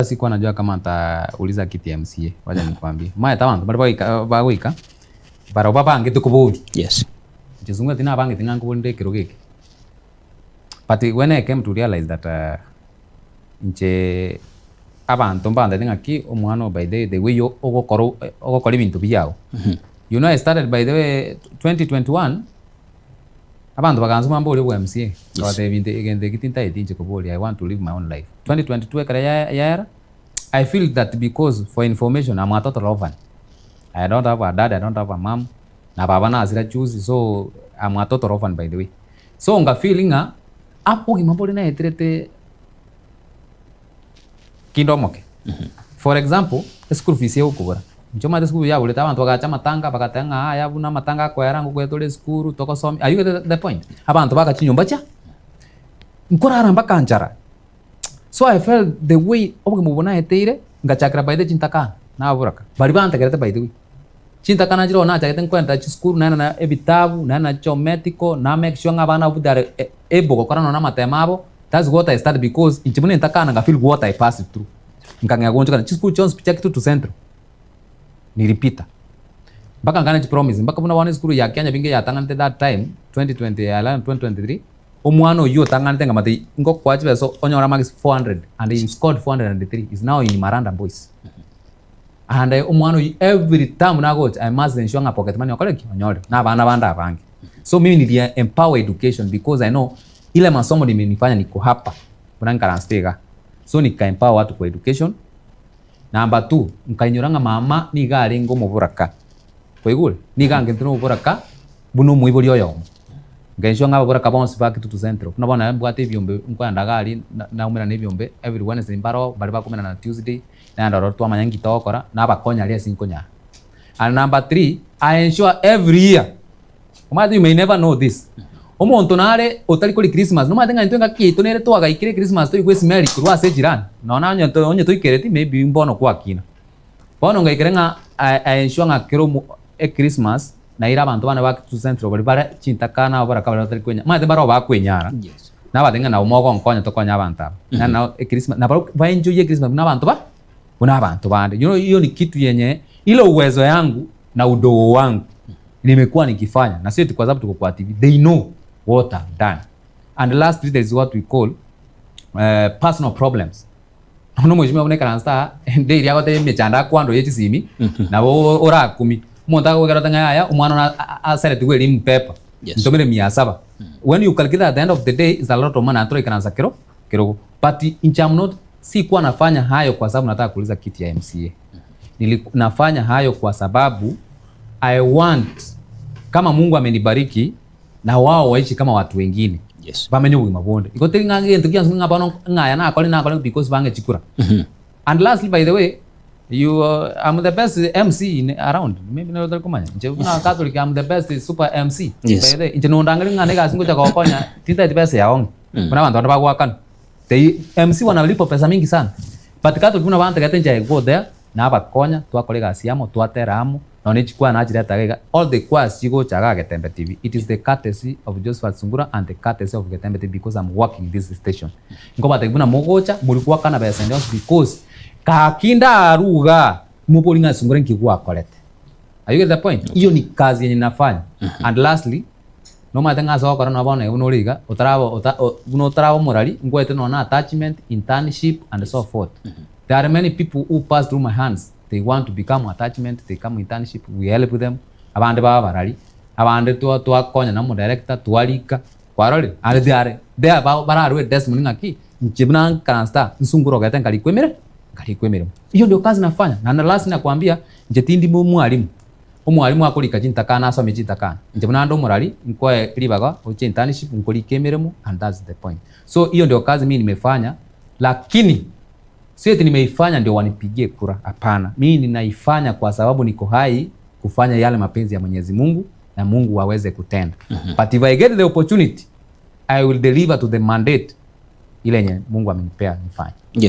Sikuwa najua kama nitauliza kiti ya MCA. Wacha nikwambie. Maya tawantu bali bagwika. Bara baba ngitu kubuli. Yes. Chizungu tina bangi tinga kubuli kirugiki. But when I came to realize that nche abantu mbanda tinga ki omwana by the way yo ogokora ibintu byao. You know, I started by the way 2021. Abantu baganza mambo oli bwa MCA. So they igende kitinta etinje kubuli. I want to live my own life. 2022 ekara ya I feel that because for information I'm a total orphan. I don't have a dad, I don't have a mom. Na baba na asira choose, so I'm a total orphan by the way. So nga feeling apo gimamboli na etrete kindomoke. For example, school fees yo kubura. Njoma school ya uleta abantu bagacha matanga bakatanga ya buna matanga kwa yarangu kwetole school toko somi. Are you get the point? Abantu bagacha nyumba cha. Nkora aramba kanjara. So I felt the way obu mubona eteire ngachakra by the chintaka na buraka. Bari banta kerete by the way. Chintaka na jiro na chakete nkwenda chi school na ebitabu na chometico na make sure ngabana budare ebo kokora na matemabo. That's what I started because inchimune ntaka na feel what I passed through. Nkanga gonjo kana chi school chons picha Kitutu Central. Ni repeater. Mpaka ngana chi promise mpaka buna one school ya Kenya binge ya tangante that time 2020 ala 2023. Omwano yo tangante ngamati ngo kwachibe so onyora max 400 and he scored 403. Is now in Maranda boys. And omwano every time na go I must ensure nga pocket money okoleki onyore na bana banda abangi. So mimi nilia empower education because I know ile masomo nimenifanya niko hapa bwana karanstega. So nika empower watu kwa education. Number 2 nkanyoranga mama ni gari ngo muburaka. Kwa igule ni gange ntino muburaka bunu muibori oyo. Ngensho ngaba buraka bonse ba Kitutu Central. Kuna bona mbwate byombe nkwanda gali na umera ne byombe every Wednesday mbaro bali bakomena na Tuesday na ndo twa manyangi tokora na bakonya ali sinkonya. And number 3 I ensure every year. You may never know this. Omonto nare otali kuli Christmas no matenga ntenga kito nere to agaikire Christmas to igwe smell kurwa se jirani. Naona onye to ikereti maybe mbono kwa kina. Bono ngaikirenga I ensure ngakero Christmas na ira abantu bana ba Kitutu Central bali bara chintakana bara kabala tali kwenya mate bara ba kwenyara. Yes. Na batenga na umogo nkonya to konya abantu. Na Christmas na ba enjoy Christmas na abantu ba. Una abantu bande. You know hiyo ni kitu yenye ile uwezo yangu na udogo wangu nimekuwa nikifanya na sio kwa sababu tuko kwa TV. They know what I've done. And lastly there is what we call personal problems. Ono mojime abone karansta ndiri yakote mechanda kwando yechisimi na ora 10 monta ko garata ngaya umwana na asere tuwe limpepa ntomere 700. When you calculate at the end of the day is a lot of money antro ikananza kero but in term not si kwa nafanya hayo kwa sababu nataka kuuliza kiti ya MCA. Nafanya hayo kwa sababu I want kama Mungu amenibariki na wao waishi kama watu wengine. Yes. Bamenyo mabonde. Iko tinga ngento kiasi ngabano ngaya na akole because bange chikura. And lastly by the way I'm the best MC around. Maybe no other komanya. Je una Catholic I'm the best super MC. Yes. By the way no ndangali ngane ga singo cha kokonya tinta the best yaong. Kuna bantu bagwakan. The MC wanalipo pesa mingi sana. But Catholic kuna bantu gatenja go there na abakonya twakole gasiamo twateramo na nichikwa na ajira tagaga all the quas chigo chaga Getembe TV. It is the courtesy of Joseph Sungura and the courtesy of Getembe TV because I'm working this station. Ngoba teguna mogocha mulikuwa kana besa ndio because kakinda aruga mupolinga Sungura nkigwa kolete. Are you get the point? Hiyo ni kazi yenye nafanya. And lastly no matenga sawa kana nabona unoliga unotrabo morali ngwete no attachment internship and so forth. There are many people who pass through my hands. They want to become attachment, they come internship, we help them. Abande baba barali. Abande to konya na mo director tualika. Kwarole. And they are bararu Desmond ngaki. Njibna kansta Sungura gata ngalikwemere. Ngalikwemere. Hiyo ndio kazi nafanya. Na last nakwambia njetindi mwalimu. Omwalimu akolika chintakana asome chintakana. Njibna ndo morali nkwa libaga oche internship nkolikemeremo and that's the point. So hiyo ndio kazi mimi nimefanya lakini sio eti nimeifanya ndio wanipigie kura, hapana. Mimi ninaifanya kwa sababu niko hai kufanya yale mapenzi ya Mwenyezi Mungu na Mungu aweze kutenda. But if I get the opportunity, I will deliver to the mandate ile yenye Mungu amenipea nifanye. Yes.